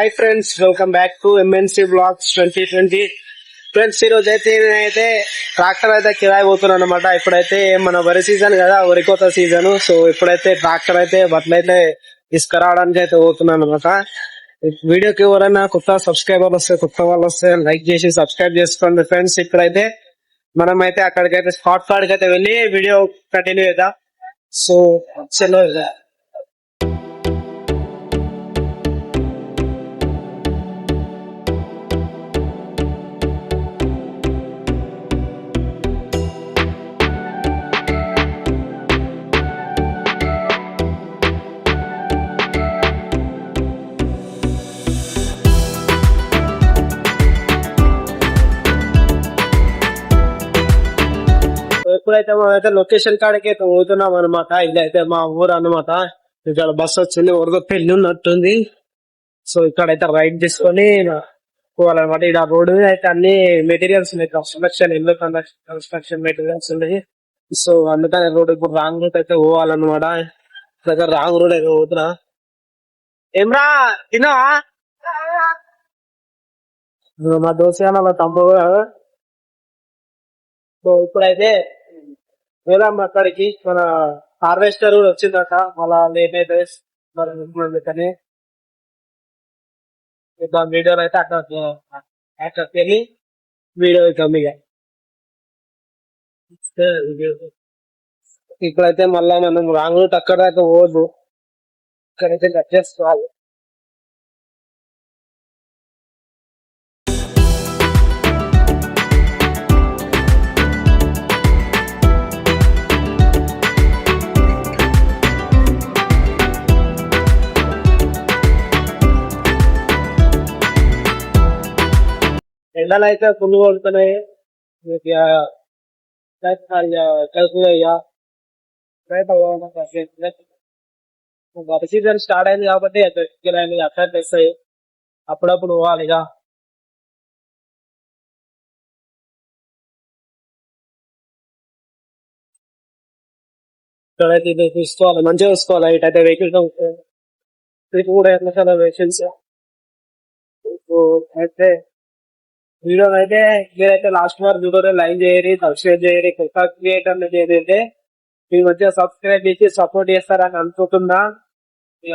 Hi friends, welcome back to MNC blogs 2020. Friends, ఈ రోజు అయితే ట్రాక్టర్ అయితే కిరాయి పోతున్నాను అనమాట. ఇప్పుడైతే మన వరి సీజన్ కదా, వరి కోత సీజన్. సో ఇప్పుడైతే ట్రాక్టర్ అయితే బట్టలైతే తీసుకురావడానికి అయితే పోతున్నాను అనమాట. వీడియోకి ఎవరైనా కొత్త సబ్స్క్రైబర్ వస్తే, కొత్త వాళ్ళు వస్తే లైక్ చేసి సబ్స్క్రైబ్ చేసుకోండి ఫ్రెండ్స్. ఇప్పుడైతే మనం అయితే అక్కడికైతే స్పాట్ కాడికి అయితే వెళ్ళి వీడియో కంటిన్యూ చేద్దాం. సో చలో ఇప్పుడైతే మనమైతే లొకేషన్ కాడికి అయితే పోతున్నాం అనమాట. ఇదైతే మా ఊరు అనమాట. ఇక్కడ బస్సు వచ్చింది, ఊరితో పెళ్లి ఉన్నట్టుంది. సో ఇక్కడైతే రైడ్ తీసుకొని పోవాలన్నమాట. ఇక్కడ రోడ్డు మీద అయితే అన్ని మెటీరియల్స్ ఉన్నాయి, కన్స్ట్రక్షన్ ఇల్లు కన్స్ట్రక్షన్ మెటీరియల్స్ ఉన్నాయి. సో అందుకని రోడ్ ఇప్పుడు రాంగ్ రూట్ అయితే పోవాలన్నమాట. దగ్గర రాంగ్ రోడ్ అయితే పోతున్నా. ఏమ్రా తిన్నావా? మా దోశ అలా తమ్ముడు. సో ఇప్పుడైతే వెళ్దాం అక్కడికి. మన హార్వెస్టర్ కూడా వచ్చిందట, మళ్ళా లేట్ అయితే కానీ వీడియోలో అయితే అక్కడ వెళ్ళి వీడియో కమ్మిగా. ఇప్పుడైతే మళ్ళా మనం రాంగ్ రూట్ అక్కడ దాకా పోదు, ఇక్కడైతే కట్ చేసుకోవాలి. ఎండలు అయితే ఫుల్ కొడుతున్నాయి. గత సీజన్ స్టార్ట్ అయింది కాబట్టి అట్లా తెస్తాయి, అప్పుడప్పుడు పోవాలి. ఇక ఇక్కడైతే ఇది చూసుకోవాలి, మంచిగా చూసుకోవాలి. ఇటైతే వెహికల్స్ ట్రిప్ కూడా ఎట్లా వెహికల్స్ అయితే వీడియో అయితే మీరైతే లాస్ట్ వరకు చూడరే, లైక్ చేయరి, సబ్స్క్రైబ్ చేయరి. కొత్త క్రియేటర్ ఏదైతే మీరు మంచిగా సబ్స్క్రైబ్ చేసి సపోర్ట్ చేస్తారని అనుకుంటున్నా.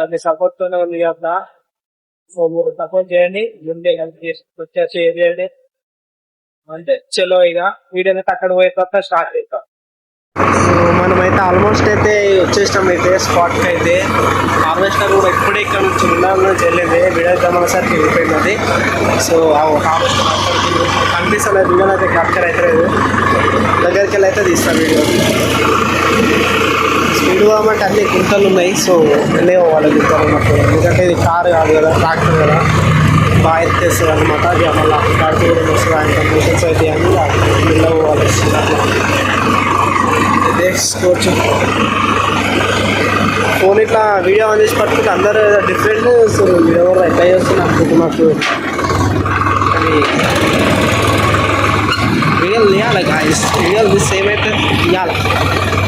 అది సపోర్ట్ తోనే ఉంది కదా. సో మీరు సపోర్ట్ చేయండి, ముందే వచ్చే షేర్ చేయండి. అంటే చలో ఇక వీడియో అయితే అక్కడ పోయే తర్వాత స్టార్ట్ చేద్దాం. సో మనమైతే ఆల్మోస్ట్ అయితే వచ్చేసాం అయితే స్పాట్ కి. అయితే హార్వెస్టర్ కూడా ఇప్పుడే ఇక్కడ నుంచి ఉండాలని వెళ్ళింది, వీడియో మనసారికి వెళ్ళిపోయింది. సో హార్వెస్టర్ కనిపిస్తుంది, వీడియో అయితే క్యాప్చర్ అయితే లేదు. దగ్గరికి వెళ్ళి అయితే తీస్తాను వీడియో. స్పీడ్ కావాలంటే అన్ని గుంతలు ఉన్నాయి. సో వెళ్ళే పోవాలి గుంతలు ఉన్నప్పుడు, ఎందుకంటే ఇది కారు కాదు కదా, ట్రాక్టర్ కదా, బాగా ఎత్తేస్తుంది అనమాట. అది మళ్ళీ కారు కూడా వస్తుంది, ఆయన మోషన్స్ అయితే అని వెళ్ళ పోవాలి. తీసుకోవచ్చు ఫోన్ ఇట్లా వీడియో ఆన్ చేసి పట్టుకుంటే అందరూ డిఫరెంట్. సో ఎవరు ఎట్లా చేస్తున్నారు నాకు కానీ వీడియోలు తీయాలి గాయస్, వీడియోలు తీస్తే ఏమైతే తీయాలి.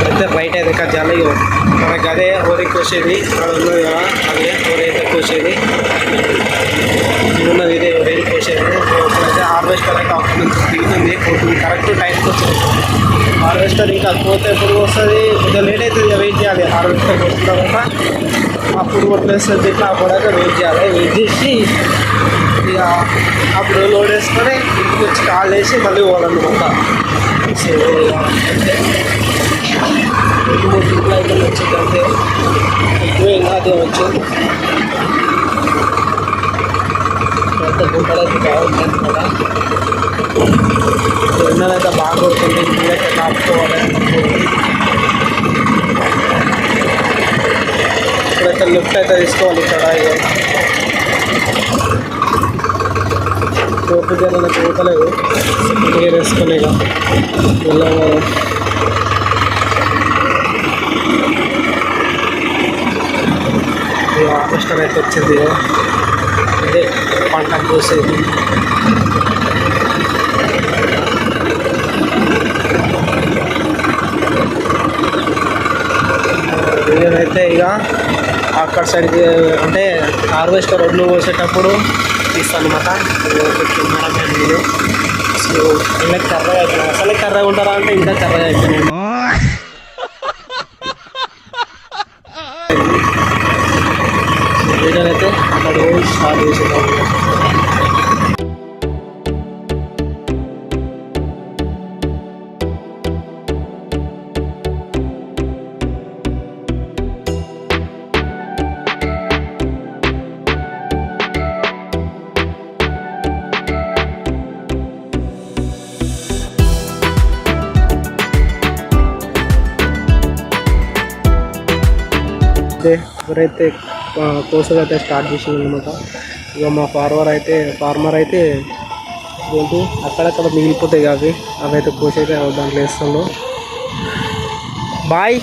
అయితే రైట్ అయితే కట్ చేయాలి. మనకి అదే హోరీ కోసేది ఉన్నది కదా, అదే హోరీ అయితే కోసేది ఉన్నది, ఇదే హోరీ కోసేది. ఇప్పుడైతే హార్వెస్టర్ అయితే అక్కడ నుంచి దిగుతుంది, పోతుంది కరెక్ట్ టైంకి వచ్చింది. హార్వెస్టర్ ఇంకా పోతే ఎప్పుడు వస్తుంది, కొంచెం లేట్ అవుతుంది, వెయిట్ చేయాలి. హార్వెస్టర్ వచ్చిన తర్వాత అప్పుడు కొట్టేస్తుంది, ఇట్లా అప్పుడైతే వెయిట్ చేయాలి. వెయిట్ చేసి ఇక అప్పుడు లోడ్ వేసుకొని ఇంటికి వచ్చి కాల్ వేసి మళ్ళీ పోవాలన్నమాట. సో అంటే 2-3 ట్రిప్లు అయితే వచ్చింది, అంతే ఎక్కువ ఇంకా అదే వచ్చింది. అయితే గుంటలు అయితే బాగుంటుంది కదా, ఎండలైతే బాగా కొడుతుంది, ఇళ్ళైతే కాపుకోవాలి. ఇప్పుడైతే లిఫ్ట్ అయితే తీసుకోవాలి. ఇక్కడ తోపు జనాలకు పోతలేదు, గేర్ వేసుకుని ఇక వెళ్ళాలి. హార్వెస్టర్ అయితే వచ్చింది, అదే పంట కోసేది. నేనైతే ఇక అక్కడ సైడ్ అంటే హార్వెస్టర్ రోడ్లు పోసేటప్పుడు తీస్తాను అనమాట. అసలు ఇలా కర్రగా అయిపోయినా అసలే కర్రగా ఉంటారా అంటే ఇంకా కర్రగా అయిపోయినాయి. వీడియోనైతే అక్కడ స్టార్ట్ చేసేదాం. ఎవరైతే కోసగా అయితే స్టార్ట్ చేసింది అనమాట. ఇక మా ఫార్మర్ అయితే ఏంటి అక్కడక్కడ మిగిలిపోతాయి అవి అయితే కోసైతే దాంట్లో వేస్తుండ్రు. బాయ్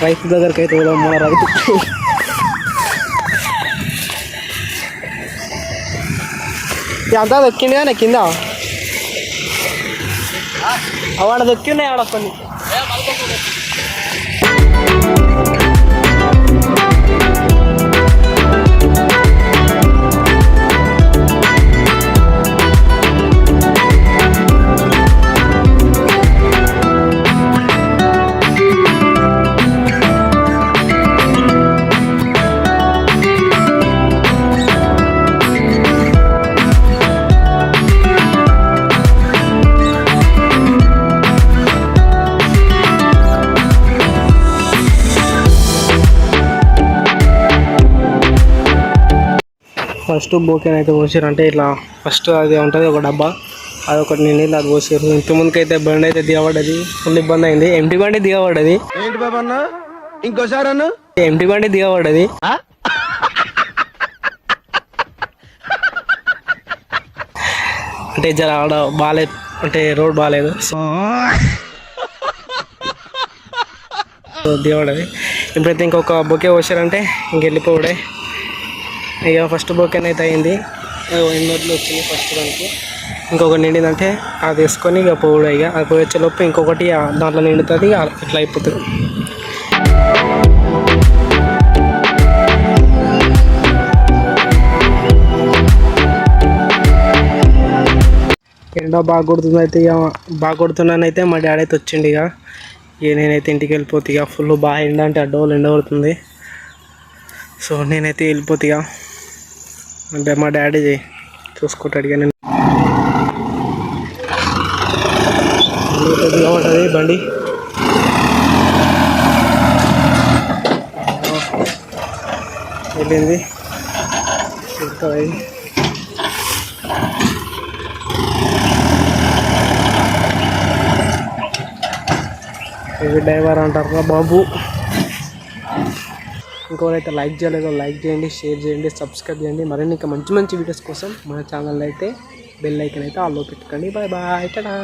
రైతు దగ్గరికి అయితే మన రైతు అంతా దొక్కింది కానీ కింద అవాడ దొక్కిన్నాయి ఆడ కొన్ని. ఫస్ట్ బోకెన్ అయితే పోసారు అంటే ఇట్లా ఫస్ట్ అది ఉంటుంది ఒక డబ్బా, అది ఒకటి నీళ్ళు అది పోసారు. ఇంతకుముందుకు అయితే బండి అయితే దిగబడ్డది, ఫుల్ ఇబ్బంది అయింది. ఎంటీ బండి దిగబడ్డది. ఏంటి బాబా అన్న ఇంకోసారి అన్న ఎంటీ బండి దిగబడ్డది. అంటే జర ఆడ బాగాలేదు అంటే రోడ్ బాగాలేదు దిగబడ్డది. ఇప్పుడైతే ఇంకొక బొకే పోసారంటే ఇంకెళ్ళిపోవడే. ఇక ఫస్ట్ బొకెన్ అయితే అయింది, ఎన్నోట్లు వచ్చింది ఫస్ట్ దానికి. ఇంకొకటి నిండిందంటే అది వేసుకొని ఇక పోవడం. ఇక అది పోయొచ్చేలోపు ఇంకొకటి దాంట్లో నిండుతుంది, ఇట్లా అయిపోతుంది. ఎండ బాగా కొడుతుంది అయితే ఇక బాగా కొడుతున్నానైతే మా డాడీ అయితే వచ్చిండు. ఇక నేనైతే ఇంటికి వెళ్ళిపోతే ఇక ఫుల్ బాగా ఎండ అంటే అడ్డోళ్ళు ఎండ కొడుతుంది. సో నేనైతే వెళ్ళిపోతే ఇక అంటే మా డాడీ చూసుకుంటాడు. ఇక నేను ఉంటుంది బండి వెళ్ళింది. ఇది డ్రైవర్ అంటారు బాబు. ఇంకోరైతే లైక్ చేయలేదో లైక్ చేయండి, షేర్ చేయండి, సబ్స్క్రైబ్ చేయండి. మరిన్ని ఇంకా మంచి మంచి వీడియోస్ కోసం మన ఛానల్ అయితే బెల్ ఐకాన్ అయితే ఆల్లో పెట్టుకోండి. Bye bye, Tata.